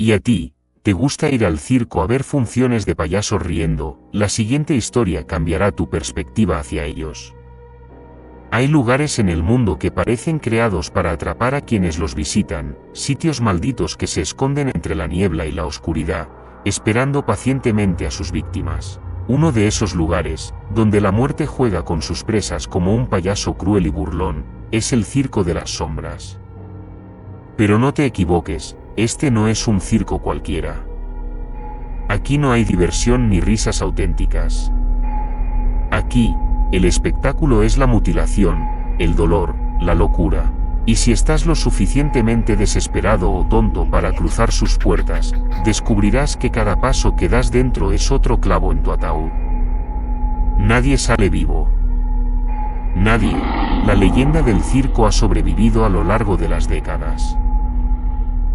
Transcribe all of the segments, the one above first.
¿Y a ti? ¿Te gusta ir al circo a ver funciones de payasos riendo? La siguiente historia cambiará tu perspectiva hacia ellos. Hay lugares en el mundo que parecen creados para atrapar a quienes los visitan, sitios malditos que se esconden entre la niebla y la oscuridad, esperando pacientemente a sus víctimas. Uno de esos lugares, donde la muerte juega con sus presas como un payaso cruel y burlón, es el Circo de las Sombras. Pero no te equivoques, este no es un circo cualquiera. Aquí no hay diversión ni risas auténticas. Aquí, el espectáculo es la mutilación, el dolor, la locura. Y si estás lo suficientemente desesperado o tonto para cruzar sus puertas, descubrirás que cada paso que das dentro es otro clavo en tu ataúd. Nadie sale vivo. Nadie. La leyenda del circo ha sobrevivido a lo largo de las décadas.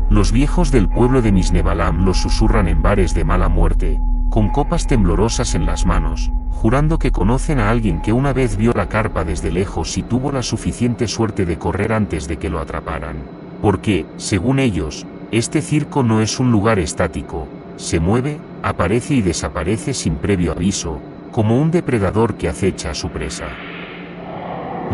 Los viejos del pueblo de Misnebalam lo susurran en bares de mala muerte, con copas temblorosas en las manos, jurando que conocen a alguien que una vez vio la carpa desde lejos y tuvo la suficiente suerte de correr antes de que lo atraparan. Porque, según ellos, este circo no es un lugar estático, se mueve, aparece y desaparece sin previo aviso, como un depredador que acecha a su presa.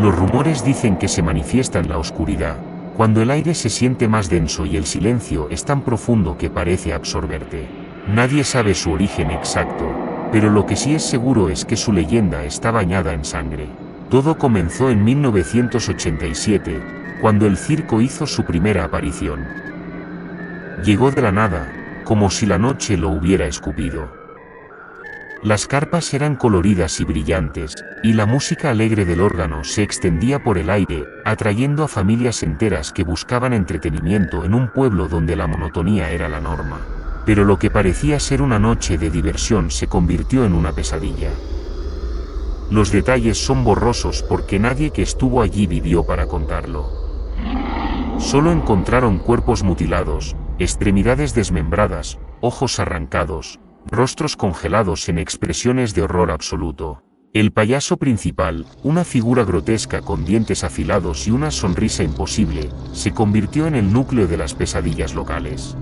Los rumores dicen que se manifiesta en la oscuridad, cuando el aire se siente más denso y el silencio es tan profundo que parece absorberte. Nadie sabe su origen exacto, pero lo que sí es seguro es que su leyenda está bañada en sangre. Todo comenzó en 1987, cuando el circo hizo su primera aparición. Llegó de la nada, como si la noche lo hubiera escupido. Las carpas eran coloridas y brillantes, y la música alegre del órgano se extendía por el aire, atrayendo a familias enteras que buscaban entretenimiento en un pueblo donde la monotonía era la norma. Pero lo que parecía ser una noche de diversión se convirtió en una pesadilla. Los detalles son borrosos porque nadie que estuvo allí vivió para contarlo. Solo encontraron cuerpos mutilados, extremidades desmembradas, ojos arrancados, rostros congelados en expresiones de horror absoluto. El payaso principal, una figura grotesca con dientes afilados y una sonrisa imposible, se convirtió en el núcleo de las pesadillas locales.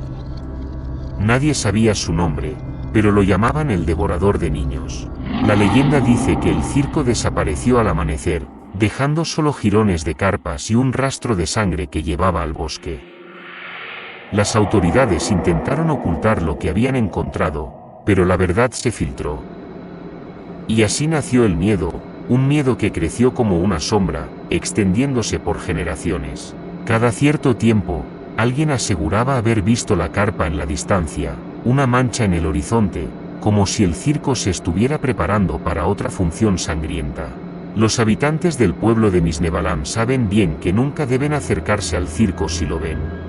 Nadie sabía su nombre, pero lo llamaban el devorador de niños. La leyenda dice que el circo desapareció al amanecer, dejando solo jirones de carpas y un rastro de sangre que llevaba al bosque. Las autoridades intentaron ocultar lo que habían encontrado, pero la verdad se filtró. Y así nació el miedo, un miedo que creció como una sombra, extendiéndose por generaciones. Cada cierto tiempo, alguien aseguraba haber visto la carpa en la distancia, una mancha en el horizonte, como si el circo se estuviera preparando para otra función sangrienta. Los habitantes del pueblo de Misnebalam saben bien que nunca deben acercarse al circo si lo ven.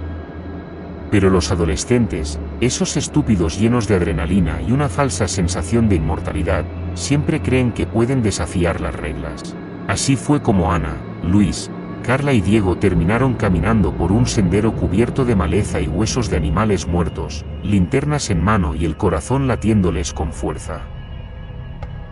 Pero los adolescentes, esos estúpidos llenos de adrenalina y una falsa sensación de inmortalidad, siempre creen que pueden desafiar las reglas. Así fue como Ana, Luis, Carla y Diego terminaron caminando por un sendero cubierto de maleza y huesos de animales muertos, linternas en mano y el corazón latiéndoles con fuerza.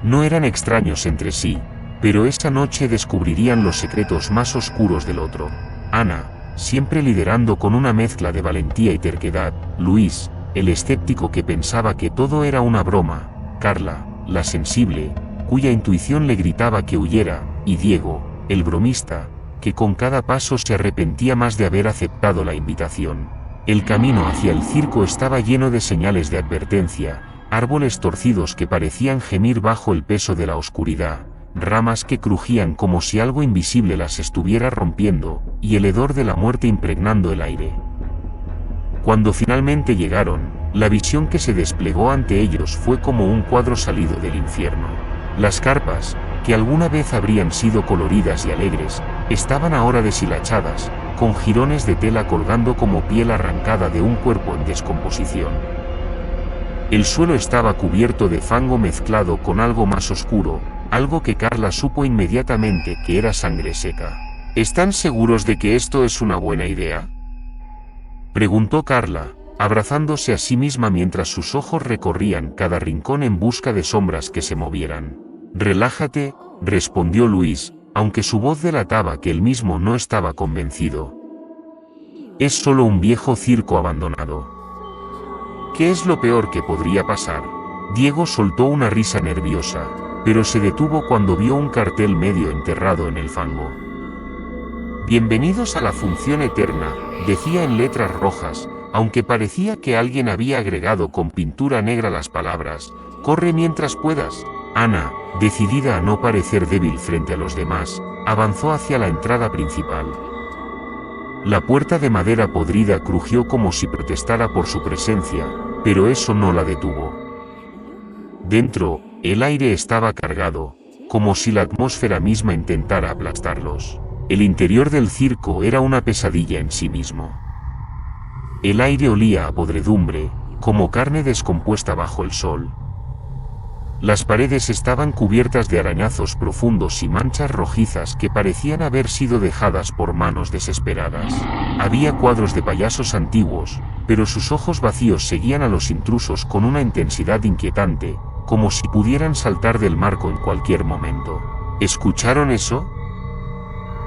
No eran extraños entre sí, pero esa noche descubrirían los secretos más oscuros del otro. Ana, siempre liderando con una mezcla de valentía y terquedad, Luis, el escéptico que pensaba que todo era una broma, Carla, la sensible, cuya intuición le gritaba que huyera, y Diego, el bromista, que con cada paso se arrepentía más de haber aceptado la invitación. El camino hacia el circo estaba lleno de señales de advertencia, árboles torcidos que parecían gemir bajo el peso de la oscuridad, ramas que crujían como si algo invisible las estuviera rompiendo, y el hedor de la muerte impregnando el aire. Cuando finalmente llegaron, la visión que se desplegó ante ellos fue como un cuadro salido del infierno. Las carpas, que alguna vez habrían sido coloridas y alegres, estaban ahora deshilachadas, con jirones de tela colgando como piel arrancada de un cuerpo en descomposición. El suelo estaba cubierto de fango mezclado con algo más oscuro, algo que Carla supo inmediatamente que era sangre seca. ¿Están seguros de que esto es una buena idea?, preguntó Carla, abrazándose a sí misma mientras sus ojos recorrían cada rincón en busca de sombras que se movieran. Relájate, respondió Luis, aunque su voz delataba que él mismo no estaba convencido. Es solo un viejo circo abandonado. ¿Qué es lo peor que podría pasar? Diego soltó una risa nerviosa, pero se detuvo cuando vio un cartel medio enterrado en el fango. Bienvenidos a la función eterna, decía en letras rojas, aunque parecía que alguien había agregado con pintura negra las palabras, corre mientras puedas. Ana, decidida a no parecer débil frente a los demás, avanzó hacia la entrada principal. La puerta de madera podrida crujió como si protestara por su presencia, pero eso no la detuvo. Dentro, el aire estaba cargado, como si la atmósfera misma intentara aplastarlos. El interior del circo era una pesadilla en sí mismo. El aire olía a podredumbre, como carne descompuesta bajo el sol. Las paredes estaban cubiertas de arañazos profundos y manchas rojizas que parecían haber sido dejadas por manos desesperadas. Había cuadros de payasos antiguos, pero sus ojos vacíos seguían a los intrusos con una intensidad inquietante, como si pudieran saltar del marco en cualquier momento. ¿Escucharon eso?,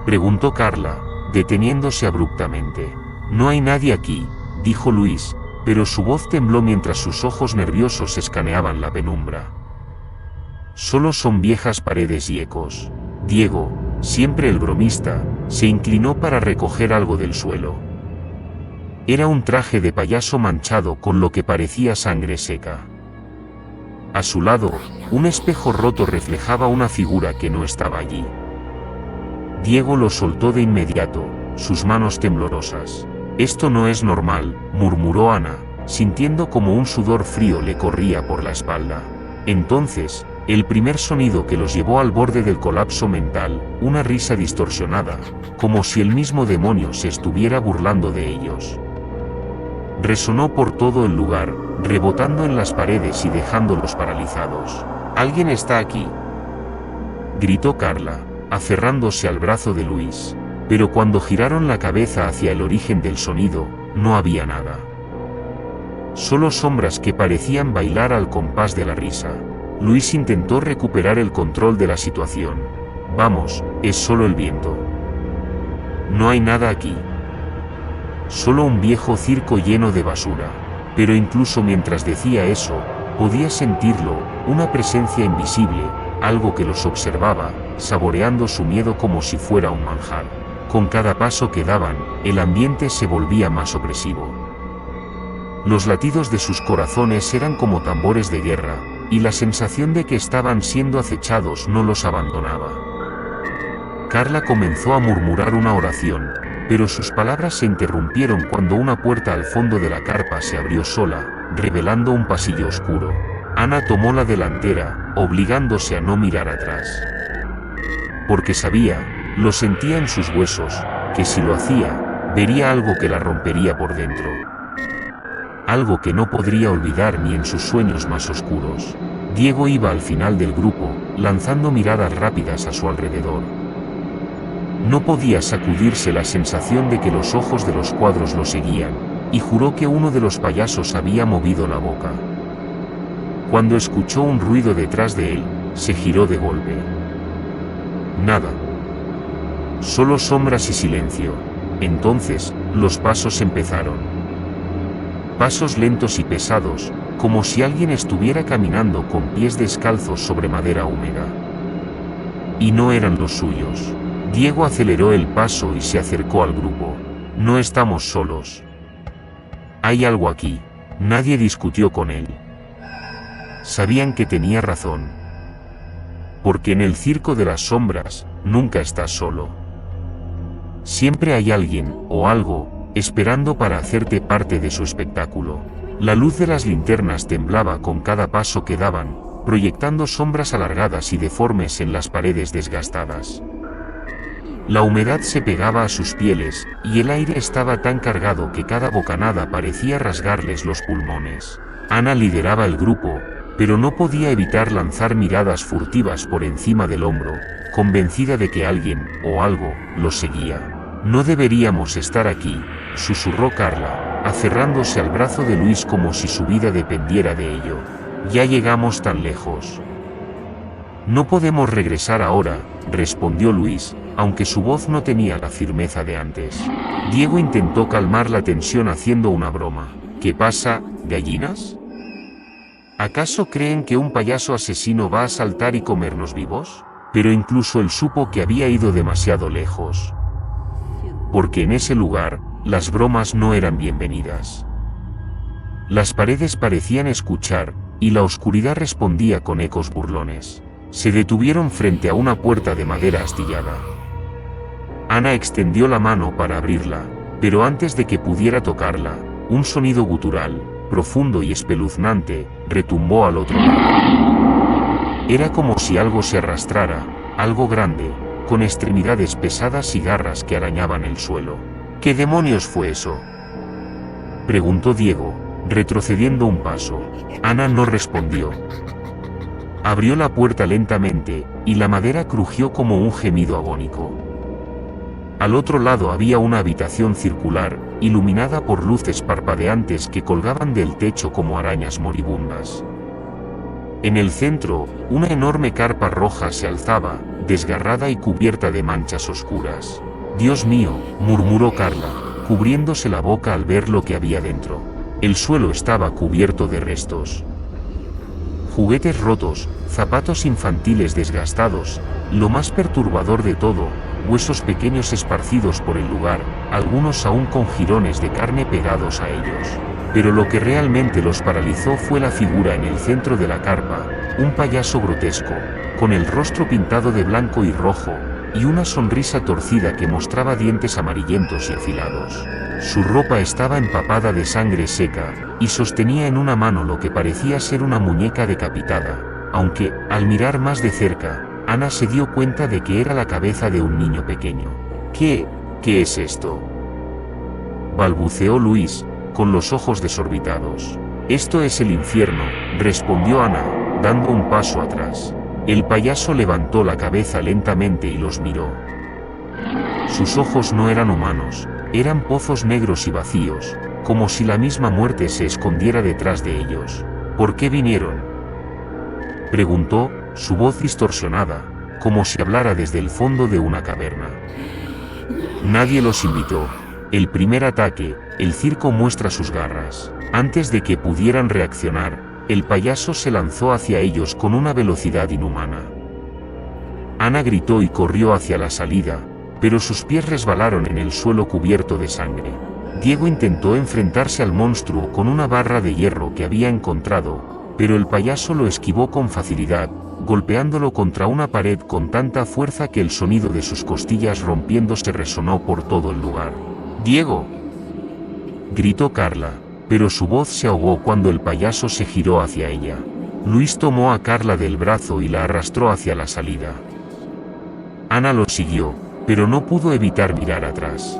preguntó Carla, deteniéndose abruptamente. No hay nadie aquí, dijo Luis, pero su voz tembló mientras sus ojos nerviosos escaneaban la penumbra. Solo son viejas paredes y ecos. Diego, siempre el bromista, se inclinó para recoger algo del suelo. Era un traje de payaso manchado con lo que parecía sangre seca. A su lado, un espejo roto reflejaba una figura que no estaba allí. Diego lo soltó de inmediato, sus manos temblorosas. Esto no es normal, murmuró Ana, sintiendo como un sudor frío le corría por la espalda. Entonces, el primer sonido que los llevó al borde del colapso mental, una risa distorsionada, como si el mismo demonio se estuviera burlando de ellos. Resonó por todo el lugar, rebotando en las paredes y dejándolos paralizados. «¡Alguien está aquí!», gritó Carla, aferrándose al brazo de Luis. Pero cuando giraron la cabeza hacia el origen del sonido, no había nada. Solo sombras que parecían bailar al compás de la risa. Luis intentó recuperar el control de la situación. «Vamos, es solo el viento. No hay nada aquí. Solo un viejo circo lleno de basura». Pero incluso mientras decía eso, podía sentirlo, una presencia invisible, algo que los observaba, saboreando su miedo como si fuera un manjar. Con cada paso que daban, el ambiente se volvía más opresivo. Los latidos de sus corazones eran como tambores de guerra, y la sensación de que estaban siendo acechados no los abandonaba. Carla comenzó a murmurar una oración, pero sus palabras se interrumpieron cuando una puerta al fondo de la carpa se abrió sola, revelando un pasillo oscuro. Ana tomó la delantera, obligándose a no mirar atrás. Porque sabía, lo sentía en sus huesos, que si lo hacía, vería algo que la rompería por dentro. Algo que no podría olvidar ni en sus sueños más oscuros. Diego iba al final del grupo, lanzando miradas rápidas a su alrededor. No podía sacudirse la sensación de que los ojos de los cuadros lo seguían, y juró que uno de los payasos había movido la boca. Cuando escuchó un ruido detrás de él, se giró de golpe. Nada. Solo sombras y silencio. Entonces, los pasos empezaron. Pasos lentos y pesados, como si alguien estuviera caminando con pies descalzos sobre madera húmeda. Y no eran los suyos. Diego aceleró el paso y se acercó al grupo. No estamos solos. Hay algo aquí. Nadie discutió con él. Sabían que tenía razón. Porque en el circo de las sombras, nunca estás solo. Siempre hay alguien, o algo, esperando para hacerte parte de su espectáculo. La luz de las linternas temblaba con cada paso que daban, proyectando sombras alargadas y deformes en las paredes desgastadas. La humedad se pegaba a sus pieles, y el aire estaba tan cargado que cada bocanada parecía rasgarles los pulmones. Ana lideraba el grupo, pero no podía evitar lanzar miradas furtivas por encima del hombro, convencida de que alguien, o algo, los seguía. «No deberíamos estar aquí», susurró Carla, aferrándose al brazo de Luis como si su vida dependiera de ello. «Ya llegamos tan lejos». «No podemos regresar ahora», respondió Luis, aunque su voz no tenía la firmeza de antes. Diego intentó calmar la tensión haciendo una broma. ¿Qué pasa, gallinas? ¿Acaso creen que un payaso asesino va a saltar y comernos vivos? Pero incluso él supo que había ido demasiado lejos. Porque en ese lugar, las bromas no eran bienvenidas. Las paredes parecían escuchar, y la oscuridad respondía con ecos burlones. Se detuvieron frente a una puerta de madera astillada. Ana extendió la mano para abrirla, pero antes de que pudiera tocarla, un sonido gutural, profundo y espeluznante, retumbó al otro lado. Era como si algo se arrastrara, algo grande, con extremidades pesadas y garras que arañaban el suelo. ¿Qué demonios fue eso?, preguntó Diego, retrocediendo un paso. Ana no respondió. Abrió la puerta lentamente, y la madera crujió como un gemido agónico. Al otro lado había una habitación circular, iluminada por luces parpadeantes que colgaban del techo como arañas moribundas. En el centro, una enorme carpa roja se alzaba, desgarrada y cubierta de manchas oscuras. «Dios mío», murmuró Carla, cubriéndose la boca al ver lo que había dentro. El suelo estaba cubierto de restos. Juguetes rotos, zapatos infantiles desgastados, lo más perturbador de todo, huesos pequeños esparcidos por el lugar, algunos aún con jirones de carne pegados a ellos. Pero lo que realmente los paralizó fue la figura en el centro de la carpa, un payaso grotesco, con el rostro pintado de blanco y rojo, y una sonrisa torcida que mostraba dientes amarillentos y afilados. Su ropa estaba empapada de sangre seca, y sostenía en una mano lo que parecía ser una muñeca decapitada, aunque, al mirar más de cerca, Ana se dio cuenta de que era la cabeza de un niño pequeño. ¿Qué es esto?, balbuceó Luis, con los ojos desorbitados. «Esto es el infierno», respondió Ana, dando un paso atrás. El payaso levantó la cabeza lentamente y los miró. Sus ojos no eran humanos, eran pozos negros y vacíos, como si la misma muerte se escondiera detrás de ellos. «¿Por qué vinieron?», preguntó, su voz distorsionada, como si hablara desde el fondo de una caverna. «Nadie los invitó. El primer ataque, el circo muestra sus garras». Antes de que pudieran reaccionar, el payaso se lanzó hacia ellos con una velocidad inhumana. Ana gritó y corrió hacia la salida, pero sus pies resbalaron en el suelo cubierto de sangre. Diego intentó enfrentarse al monstruo con una barra de hierro que había encontrado, pero el payaso lo esquivó con facilidad, golpeándolo contra una pared con tanta fuerza que el sonido de sus costillas rompiéndose resonó por todo el lugar. «¡Diego!», gritó Carla, pero su voz se ahogó cuando el payaso se giró hacia ella. Luis tomó a Carla del brazo y la arrastró hacia la salida. Ana lo siguió, pero no pudo evitar mirar atrás.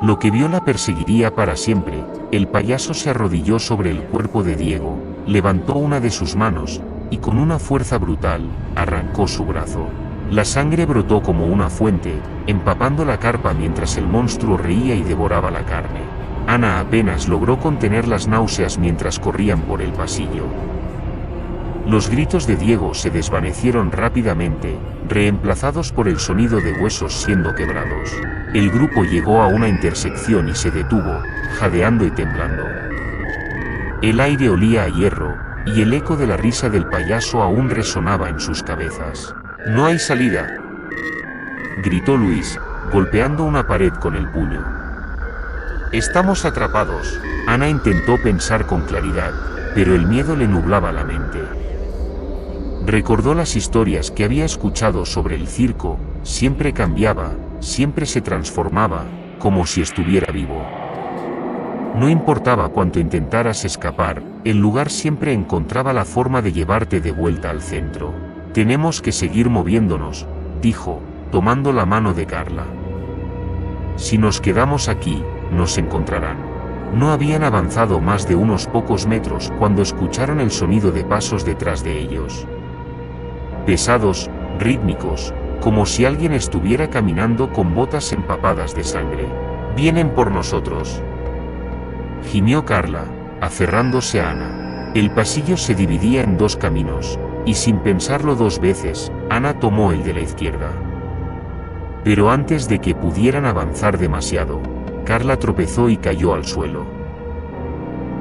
Lo que vio la perseguiría para siempre. El payaso se arrodilló sobre el cuerpo de Diego, levantó una de sus manos, y con una fuerza brutal, arrancó su brazo. La sangre brotó como una fuente, empapando la carpa mientras el monstruo reía y devoraba la carne. Ana apenas logró contener las náuseas mientras corrían por el pasillo. Los gritos de Diego se desvanecieron rápidamente, reemplazados por el sonido de huesos siendo quebrados. El grupo llegó a una intersección y se detuvo, jadeando y temblando. El aire olía a hierro, y el eco de la risa del payaso aún resonaba en sus cabezas. «No hay salida», gritó Luis, golpeando una pared con el puño. «Estamos atrapados». Ana intentó pensar con claridad, pero el miedo le nublaba la mente. Recordó las historias que había escuchado sobre el circo, siempre cambiaba, siempre se transformaba, como si estuviera vivo. No importaba cuánto intentaras escapar, el lugar siempre encontraba la forma de llevarte de vuelta al centro. «Tenemos que seguir moviéndonos», dijo, tomando la mano de Carla. «Si nos quedamos aquí, nos encontrarán». No habían avanzado más de unos pocos metros cuando escucharon el sonido de pasos detrás de ellos. Pesados, rítmicos, como si alguien estuviera caminando con botas empapadas de sangre. «Vienen por nosotros», gimió Carla, aferrándose a Ana. El pasillo se dividía en dos caminos, y sin pensarlo dos veces, Ana tomó el de la izquierda. Pero antes de que pudieran avanzar demasiado, Carla tropezó y cayó al suelo.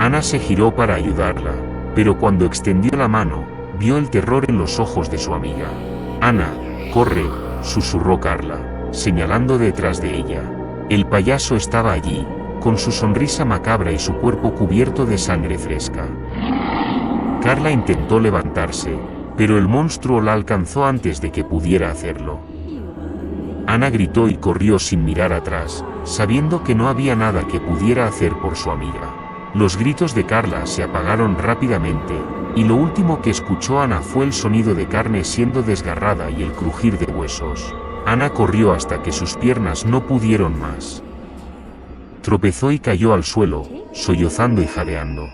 Ana se giró para ayudarla, pero cuando extendió la mano, vio el terror en los ojos de su amiga. «Ana, corre», susurró Carla, señalando detrás de ella. El payaso estaba allí, con su sonrisa macabra y su cuerpo cubierto de sangre fresca. Carla intentó levantarse, pero el monstruo la alcanzó antes de que pudiera hacerlo. Ana gritó y corrió sin mirar atrás, sabiendo que no había nada que pudiera hacer por su amiga. Los gritos de Carla se apagaron rápidamente, y lo último que escuchó Ana fue el sonido de carne siendo desgarrada y el crujir de huesos. Ana corrió hasta que sus piernas no pudieron más. Tropezó y cayó al suelo, sollozando y jadeando.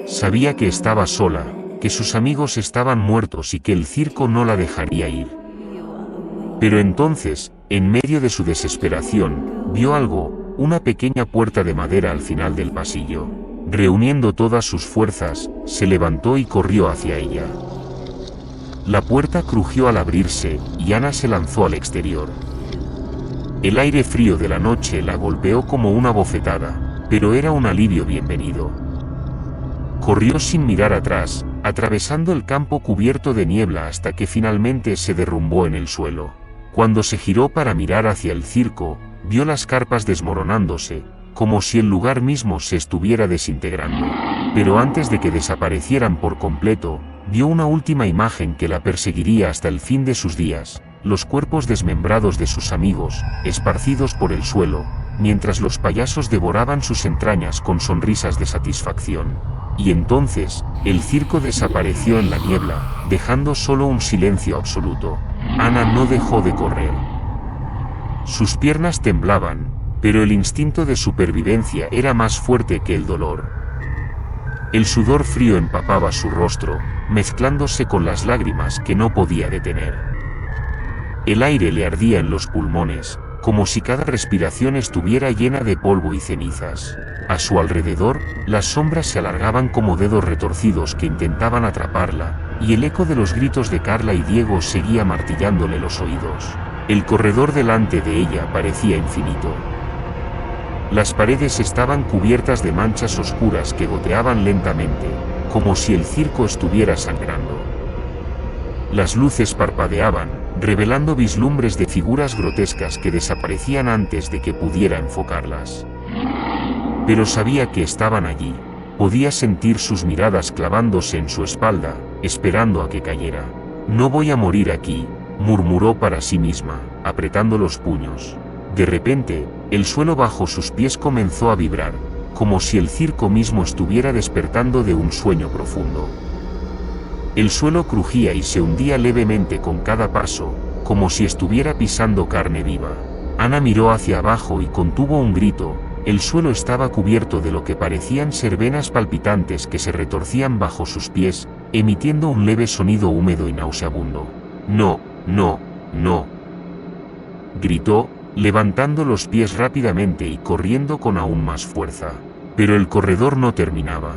Sabía que estaba sola, que sus amigos estaban muertos y que el circo no la dejaría ir. Pero entonces, en medio de su desesperación, vio algo, una pequeña puerta de madera al final del pasillo. Reuniendo todas sus fuerzas, se levantó y corrió hacia ella. La puerta crujió al abrirse, y Ana se lanzó al exterior. El aire frío de la noche la golpeó como una bofetada, pero era un alivio bienvenido. Corrió sin mirar atrás, atravesando el campo cubierto de niebla hasta que finalmente se derrumbó en el suelo. Cuando se giró para mirar hacia el circo, vio las carpas desmoronándose, como si el lugar mismo se estuviera desintegrando. Pero antes de que desaparecieran por completo, vio una última imagen que la perseguiría hasta el fin de sus días: los cuerpos desmembrados de sus amigos, esparcidos por el suelo, mientras los payasos devoraban sus entrañas con sonrisas de satisfacción. Y entonces, el circo desapareció en la niebla, dejando solo un silencio absoluto. Ana no dejó de correr. Sus piernas temblaban, pero el instinto de supervivencia era más fuerte que el dolor. El sudor frío empapaba su rostro, mezclándose con las lágrimas que no podía detener. El aire le ardía en los pulmones, como si cada respiración estuviera llena de polvo y cenizas. A su alrededor, las sombras se alargaban como dedos retorcidos que intentaban atraparla, y el eco de los gritos de Carla y Diego seguía martillándole los oídos. El corredor delante de ella parecía infinito. Las paredes estaban cubiertas de manchas oscuras que goteaban lentamente, como si el circo estuviera sangrando. Las luces parpadeaban, revelando vislumbres de figuras grotescas que desaparecían antes de que pudiera enfocarlas. Pero sabía que estaban allí. Podía sentir sus miradas clavándose en su espalda, esperando a que cayera. «No voy a morir aquí», murmuró para sí misma, apretando los puños. De repente, el suelo bajo sus pies comenzó a vibrar, como si el circo mismo estuviera despertando de un sueño profundo. El suelo crujía y se hundía levemente con cada paso, como si estuviera pisando carne viva. Ana miró hacia abajo y contuvo un grito. El suelo estaba cubierto de lo que parecían ser venas palpitantes que se retorcían bajo sus pies, emitiendo un leve sonido húmedo y nauseabundo. «No, no, no», gritó, levantando los pies rápidamente y corriendo con aún más fuerza. Pero el corredor no terminaba.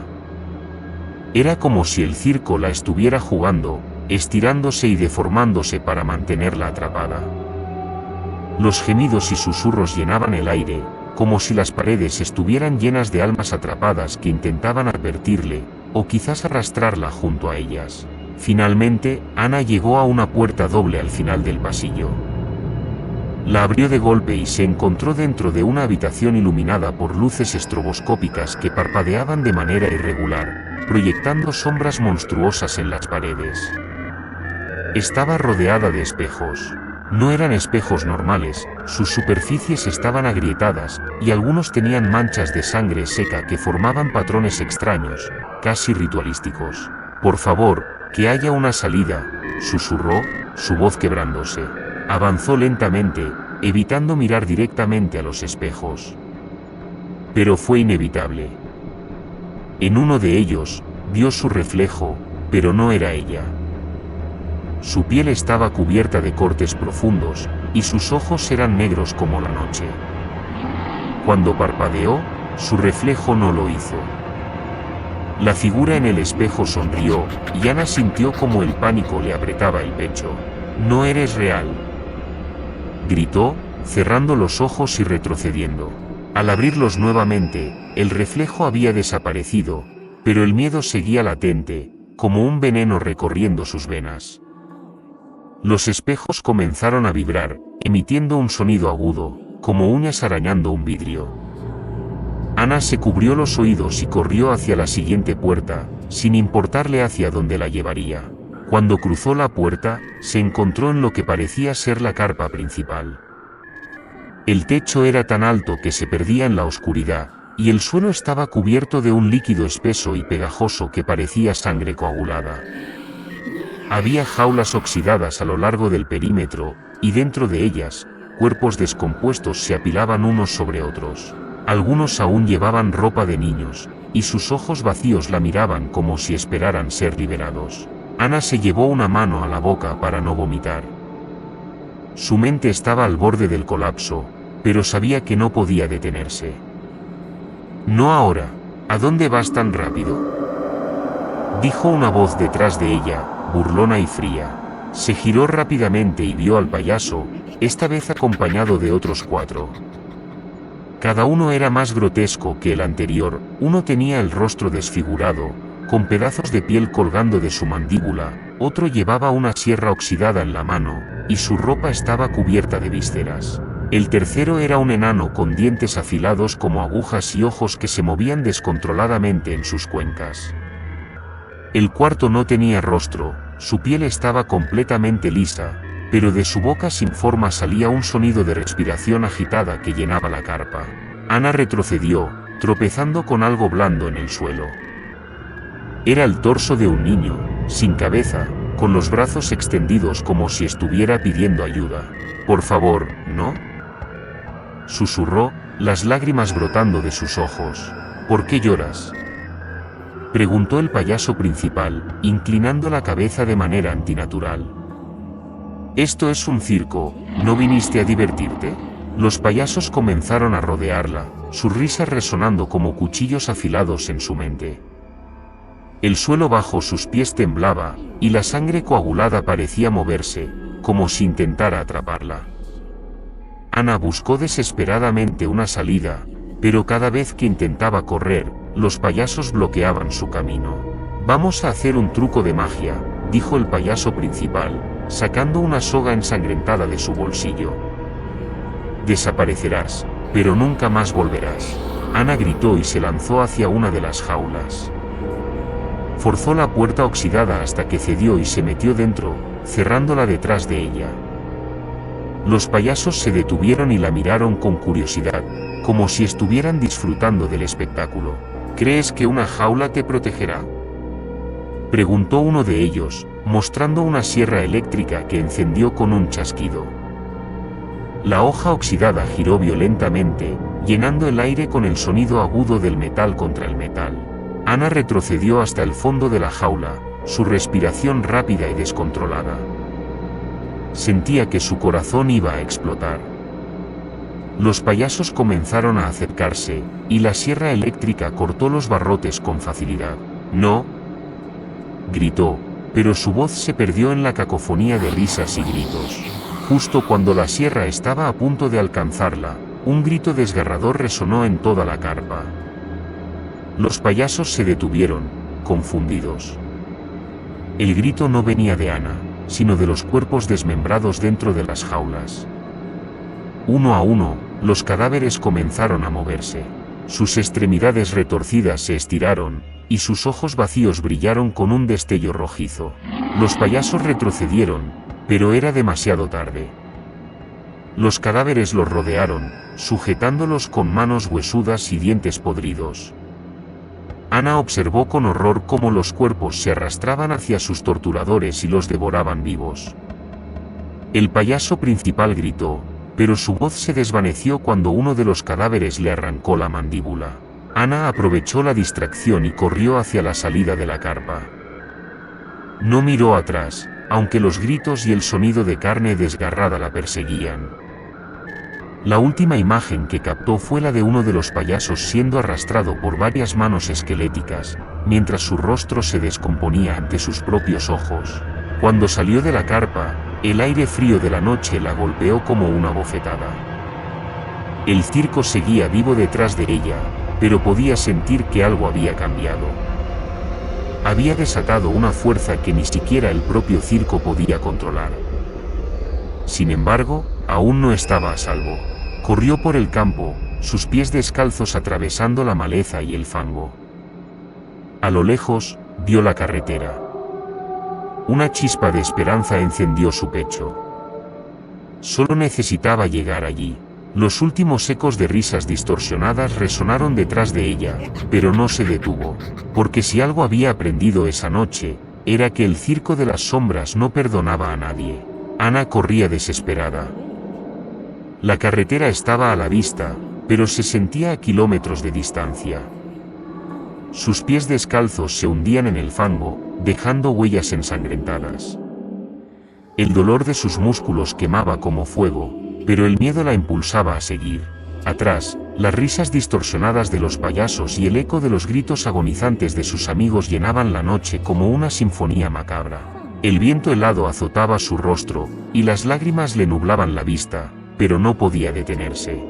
Era como si el circo la estuviera jugando, estirándose y deformándose para mantenerla atrapada. Los gemidos y susurros llenaban el aire, como si las paredes estuvieran llenas de almas atrapadas que intentaban advertirle, o quizás arrastrarla junto a ellas. Finalmente, Ana llegó a una puerta doble al final del pasillo. La abrió de golpe y se encontró dentro de una habitación iluminada por luces estroboscópicas que parpadeaban de manera irregular, proyectando sombras monstruosas en las paredes. Estaba rodeada de espejos. No eran espejos normales, sus superficies estaban agrietadas, y algunos tenían manchas de sangre seca que formaban patrones extraños, casi ritualísticos. «Por favor, que haya una salida», susurró, su voz quebrándose. Avanzó lentamente, evitando mirar directamente a los espejos. Pero fue inevitable. En uno de ellos, vio su reflejo, pero no era ella. Su piel estaba cubierta de cortes profundos, y sus ojos eran negros como la noche. Cuando parpadeó, su reflejo no lo hizo. La figura en el espejo sonrió, y Ana sintió como el pánico le apretaba el pecho. «No eres real», gritó, cerrando los ojos y retrocediendo. Al abrirlos nuevamente, el reflejo había desaparecido, pero el miedo seguía latente, como un veneno recorriendo sus venas. Los espejos comenzaron a vibrar, emitiendo un sonido agudo, como uñas arañando un vidrio. Ana se cubrió los oídos y corrió hacia la siguiente puerta, sin importarle hacia dónde la llevaría. Cuando cruzó la puerta, se encontró en lo que parecía ser la carpa principal. El techo era tan alto que se perdía en la oscuridad, y el suelo estaba cubierto de un líquido espeso y pegajoso que parecía sangre coagulada. Había jaulas oxidadas a lo largo del perímetro, y dentro de ellas, cuerpos descompuestos se apilaban unos sobre otros. Algunos aún llevaban ropa de niños, y sus ojos vacíos la miraban como si esperaran ser liberados. Ana se llevó una mano a la boca para no vomitar. Su mente estaba al borde del colapso, pero sabía que no podía detenerse. No ahora. ¿A dónde vas tan rápido?, dijo una voz detrás de ella, burlona y fría. Se giró rápidamente y vio al payaso, esta vez acompañado de otros 4. Cada uno era más grotesco que el anterior. Uno tenía el rostro desfigurado, con pedazos de piel colgando de su mandíbula, otro llevaba una sierra oxidada en la mano, y su ropa estaba cubierta de vísceras. El tercero era un enano con dientes afilados como agujas y ojos que se movían descontroladamente en sus cuencas. El cuarto no tenía rostro, su piel estaba completamente lisa, pero de su boca sin forma salía un sonido de respiración agitada que llenaba la carpa. Ana retrocedió, tropezando con algo blando en el suelo. Era el torso de un niño, sin cabeza, con los brazos extendidos como si estuviera pidiendo ayuda. «Por favor, ¿no?», susurró, las lágrimas brotando de sus ojos. «¿Por qué lloras?», preguntó el payaso principal, inclinando la cabeza de manera antinatural. «Esto es un circo, ¿no viniste a divertirte?». Los payasos comenzaron a rodearla, sus risas resonando como cuchillos afilados en su mente. El suelo bajo sus pies temblaba, y la sangre coagulada parecía moverse, como si intentara atraparla. Ana buscó desesperadamente una salida, pero cada vez que intentaba correr, los payasos bloqueaban su camino. «Vamos a hacer un truco de magia», dijo el payaso principal, sacando una soga ensangrentada de su bolsillo. «Desaparecerás, pero nunca más volverás». Ana gritó y se lanzó hacia una de las jaulas. Forzó la puerta oxidada hasta que cedió y se metió dentro, cerrándola detrás de ella. Los payasos se detuvieron y la miraron con curiosidad, como si estuvieran disfrutando del espectáculo. «¿Crees que una jaula te protegerá?», preguntó uno de ellos, mostrando una sierra eléctrica que encendió con un chasquido. La hoja oxidada giró violentamente, llenando el aire con el sonido agudo del metal contra el metal. Ana retrocedió hasta el fondo de la jaula, su respiración rápida y descontrolada. Sentía que su corazón iba a explotar. Los payasos comenzaron a acercarse, y la sierra eléctrica cortó los barrotes con facilidad. «No», gritó, pero su voz se perdió en la cacofonía de risas y gritos. Justo cuando la sierra estaba a punto de alcanzarla, un grito desgarrador resonó en toda la carpa. Los payasos se detuvieron, confundidos. El grito no venía de Ana, sino de los cuerpos desmembrados dentro de las jaulas. Uno a uno, los cadáveres comenzaron a moverse. Sus extremidades retorcidas se estiraron, y sus ojos vacíos brillaron con un destello rojizo. Los payasos retrocedieron, pero era demasiado tarde. Los cadáveres los rodearon, sujetándolos con manos huesudas y dientes podridos. Ana observó con horror cómo los cuerpos se arrastraban hacia sus torturadores y los devoraban vivos. El payaso principal gritó, pero su voz se desvaneció cuando uno de los cadáveres le arrancó la mandíbula. Ana aprovechó la distracción y corrió hacia la salida de la carpa. No miró atrás, aunque los gritos y el sonido de carne desgarrada la perseguían. La última imagen que captó fue la de uno de los payasos siendo arrastrado por varias manos esqueléticas, mientras su rostro se descomponía ante sus propios ojos. Cuando salió de la carpa, el aire frío de la noche la golpeó como una bofetada. El circo seguía vivo detrás de ella, pero podía sentir que algo había cambiado. Había desatado una fuerza que ni siquiera el propio circo podía controlar. Sin embargo, aún no estaba a salvo. Corrió por el campo, sus pies descalzos atravesando la maleza y el fango. A lo lejos, vio la carretera. Una chispa de esperanza encendió su pecho. Solo necesitaba llegar allí. Los últimos ecos de risas distorsionadas resonaron detrás de ella, pero no se detuvo, porque si algo había aprendido esa noche, era que el circo de las sombras no perdonaba a nadie. Ana corría desesperada. La carretera estaba a la vista, pero se sentía a kilómetros de distancia. Sus pies descalzos se hundían en el fango, dejando huellas ensangrentadas. El dolor de sus músculos quemaba como fuego, pero el miedo la impulsaba a seguir. Atrás, las risas distorsionadas de los payasos y el eco de los gritos agonizantes de sus amigos llenaban la noche como una sinfonía macabra. El viento helado azotaba su rostro, y las lágrimas le nublaban la vista, pero no podía detenerse.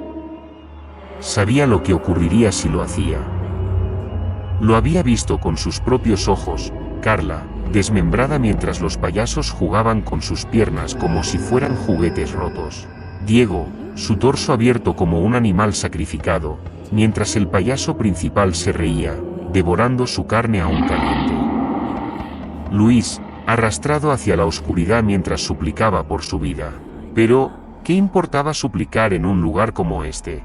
Sabía lo que ocurriría si lo hacía. Lo había visto con sus propios ojos, Carla, desmembrada mientras los payasos jugaban con sus piernas como si fueran juguetes rotos. Diego, su torso abierto como un animal sacrificado, mientras el payaso principal se reía, devorando su carne aún caliente. Luis, arrastrado hacia la oscuridad mientras suplicaba por su vida. Pero, ¿qué importaba suplicar en un lugar como este?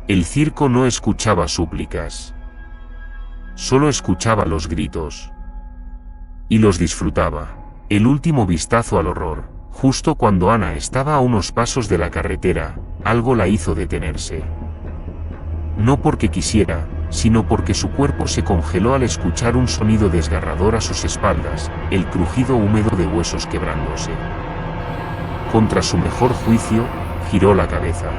El circo no escuchaba súplicas. Solo escuchaba los gritos. Y los disfrutaba. El último vistazo al horror, justo cuando Ana estaba a unos pasos de la carretera, algo la hizo detenerse. No porque quisiera, sino porque su cuerpo se congeló al escuchar un sonido desgarrador a sus espaldas, el crujido húmedo de huesos quebrándose. Contra su mejor juicio, giró la cabeza.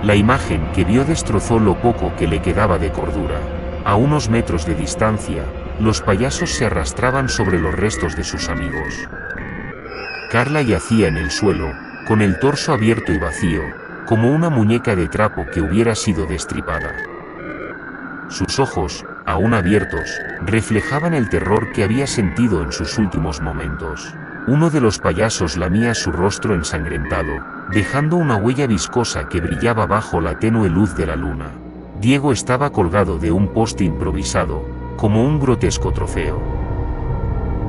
La imagen que vio destrozó lo poco que le quedaba de cordura. A unos metros de distancia, los payasos se arrastraban sobre los restos de sus amigos. Carla yacía en el suelo, con el torso abierto y vacío, como una muñeca de trapo que hubiera sido destripada. Sus ojos, aún abiertos, reflejaban el terror que había sentido en sus últimos momentos. Uno de los payasos lamía su rostro ensangrentado, dejando una huella viscosa que brillaba bajo la tenue luz de la luna. Diego estaba colgado de un poste improvisado, como un grotesco trofeo.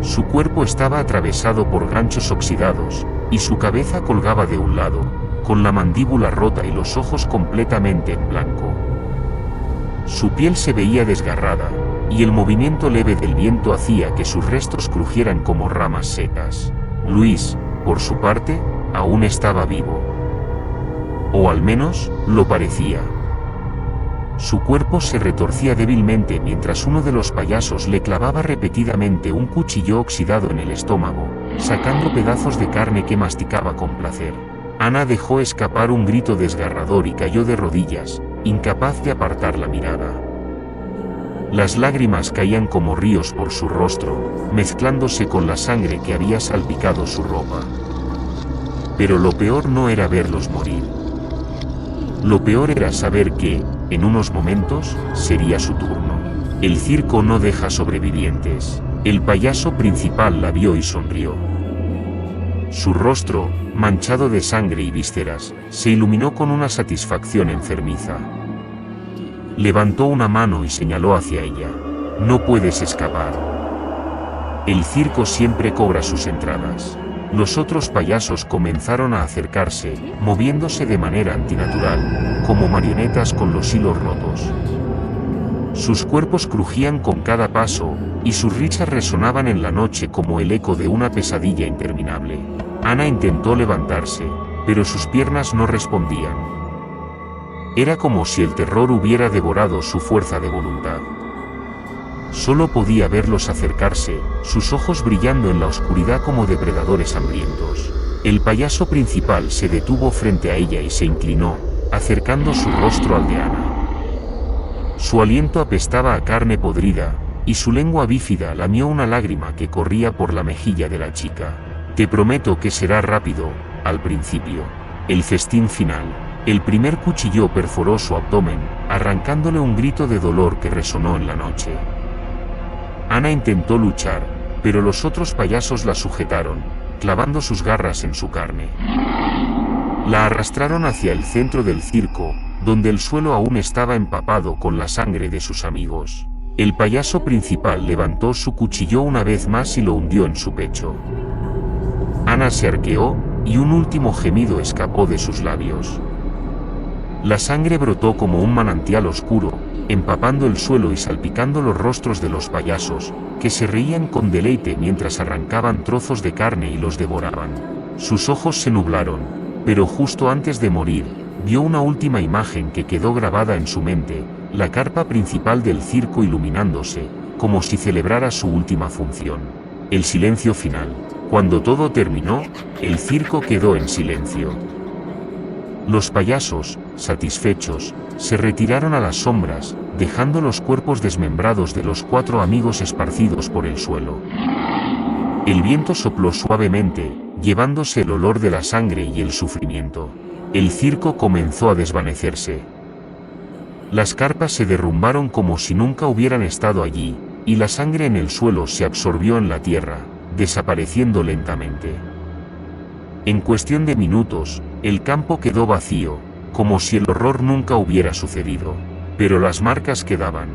Su cuerpo estaba atravesado por ganchos oxidados, y su cabeza colgaba de un lado, con la mandíbula rota y los ojos completamente en blanco. Su piel se veía desgarrada, y el movimiento leve del viento hacía que sus restos crujieran como ramas secas. Luis, por su parte, aún estaba vivo. O al menos, lo parecía. Su cuerpo se retorcía débilmente mientras uno de los payasos le clavaba repetidamente un cuchillo oxidado en el estómago, sacando pedazos de carne que masticaba con placer. Ana dejó escapar un grito desgarrador y cayó de rodillas, incapaz de apartar la mirada. Las lágrimas caían como ríos por su rostro, mezclándose con la sangre que había salpicado su ropa. Pero lo peor no era verlos morir. Lo peor era saber que, en unos momentos, sería su turno. El circo no deja sobrevivientes. El payaso principal la vio y sonrió. Su rostro, manchado de sangre y vísceras, se iluminó con una satisfacción enfermiza. Levantó una mano y señaló hacia ella. No puedes escapar. El circo siempre cobra sus entradas. Los otros payasos comenzaron a acercarse, moviéndose de manera antinatural, como marionetas con los hilos rotos. Sus cuerpos crujían con cada paso, y sus risas resonaban en la noche como el eco de una pesadilla interminable. Ana intentó levantarse, pero sus piernas no respondían. Era como si el terror hubiera devorado su fuerza de voluntad. Solo podía verlos acercarse, sus ojos brillando en la oscuridad como depredadores hambrientos. El payaso principal se detuvo frente a ella y se inclinó, acercando su rostro al de Ana. Su aliento apestaba a carne podrida, y su lengua bífida lamió una lágrima que corría por la mejilla de la chica. Te prometo que será rápido, al principio. El festín final. El primer cuchillo perforó su abdomen, arrancándole un grito de dolor que resonó en la noche. Ana intentó luchar, pero los otros payasos la sujetaron, clavando sus garras en su carne. La arrastraron hacia el centro del circo, donde el suelo aún estaba empapado con la sangre de sus amigos. El payaso principal levantó su cuchillo una vez más y lo hundió en su pecho. Ana se arqueó, y un último gemido escapó de sus labios. La sangre brotó como un manantial oscuro, empapando el suelo y salpicando los rostros de los payasos, que se reían con deleite mientras arrancaban trozos de carne y los devoraban. Sus ojos se nublaron, pero justo antes de morir, vio una última imagen que quedó grabada en su mente, la carpa principal del circo iluminándose, como si celebrara su última función. El silencio final. Cuando todo terminó, el circo quedó en silencio. Los payasos, satisfechos, se retiraron a las sombras, dejando los cuerpos desmembrados de los 4 amigos esparcidos por el suelo. El viento sopló suavemente, llevándose el olor de la sangre y el sufrimiento. El circo comenzó a desvanecerse. Las carpas se derrumbaron como si nunca hubieran estado allí, y la sangre en el suelo se absorbió en la tierra, desapareciendo lentamente. En cuestión de minutos, el campo quedó vacío, como si el horror nunca hubiera sucedido. Pero las marcas quedaban.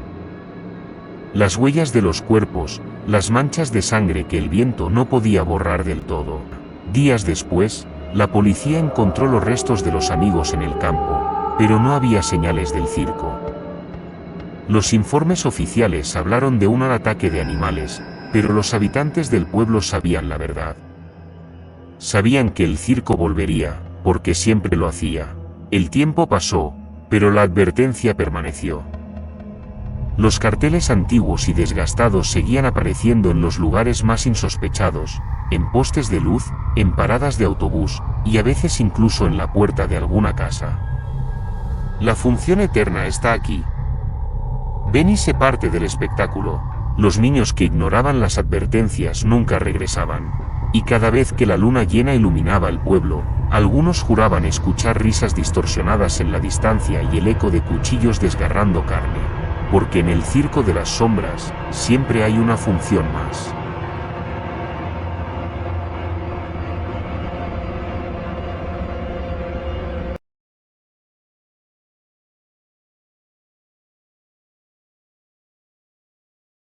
Las huellas de los cuerpos, las manchas de sangre que el viento no podía borrar del todo. Días después, la policía encontró los restos de los amigos en el campo, pero no había señales del circo. Los informes oficiales hablaron de un ataque de animales, pero los habitantes del pueblo sabían la verdad. Sabían que el circo volvería, porque siempre lo hacía. El tiempo pasó, pero la advertencia permaneció. Los carteles antiguos y desgastados seguían apareciendo en los lugares más insospechados, en postes de luz, en paradas de autobús, y a veces incluso en la puerta de alguna casa. La función eterna está aquí. Ven y sé parte del espectáculo. Los niños que ignoraban las advertencias nunca regresaban. Y cada vez que la luna llena iluminaba el pueblo, algunos juraban escuchar risas distorsionadas en la distancia y el eco de cuchillos desgarrando carne. Porque en el circo de las sombras, siempre hay una función más.